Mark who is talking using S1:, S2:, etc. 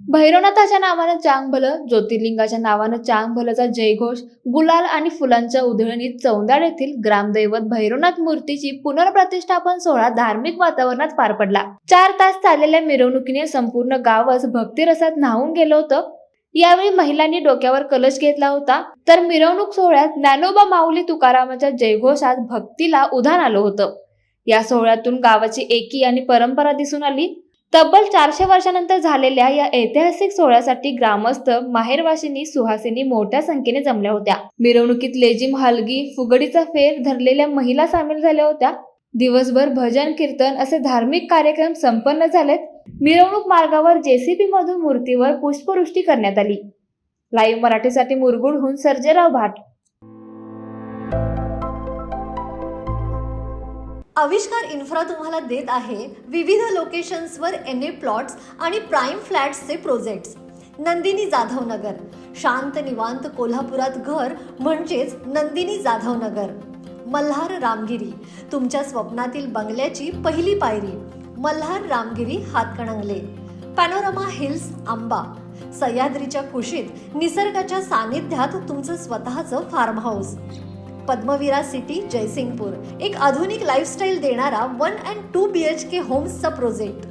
S1: भैरवनाथाच्या नावानं चांगभलं, ज्योतिर्लिंगाच्या नावानं चांगभलंचा जयघोष, गुलाल आणि फुलांच्या उधळणीत चौंदाड येथील ग्रामदैवत भैरवनाथ मूर्तीची पुनर्प्रतिष्ठापन सोहळा धार्मिक वातावरणात पार पडला. 4 तास चाललेल्या मिरवणुकीने संपूर्ण गावच भक्तिरसात न्हाऊन गेलं होतं. यावेळी महिलांनी डोक्यावर कलश घेतला होता, तर मिरवणूक सोहळ्यात ज्ञानोबा माऊली तुकारामाच्या जयघोषात भक्तीला उधाण आलं होतं. या सोहळ्यातून गावाची एकी आणि परंपरा दिसून आली. तब्बल 400 वर्षांनंतर झालेल्या या ऐतिहासिक सोहळ्यासाठी ग्रामस्थ, माहेरवाशिनी, सुहासिनी मोठ्या संख्येने जमल्या होत्या. मिरवणुकीत लेझिम, हलगी, फुगडीचा फेर धरलेल्या महिला सामील झाल्या होत्या. दिवसभर भजन, कीर्तन असे धार्मिक कार्यक्रम संपन्न झालेत. मिरवणूक मार्गावर जेसीबी मधून मूर्तीवर पुष्पवृष्टी करण्यात आली. लाईव्ह मराठीसाठी मुरगुडहून सर्जेराव भाट.
S2: आविष्कार इन्फ्रा तुम्हाला देत आहे विविध लोकेशन्सवर NA प्लॉट्स आणि प्राईम फ्लॅट्सचे प्रोजेक्ट्स. नंदिनी जाधव नगर, शांत निवांत कोल्हापुरात घर म्हणजेच नंदिनी जाधव नगर. मल्हार रामगिरी, तुमच्या स्वप्नातील बंगल्याची पहिली पायरी. मल्हार रामगिरी हातकणंगले. पॅनोरमा हिल्स आंबा, सह्याद्रीच्या कुशीत निसर्गाच्या सानिध्यात तुमचं स्वतःचं farm house. Padmavira city Jaysingpur, एक आधुनिक लाईफस्टाईल देणारा 1 and 2 BHK होम्सचा प्रोजेक्ट.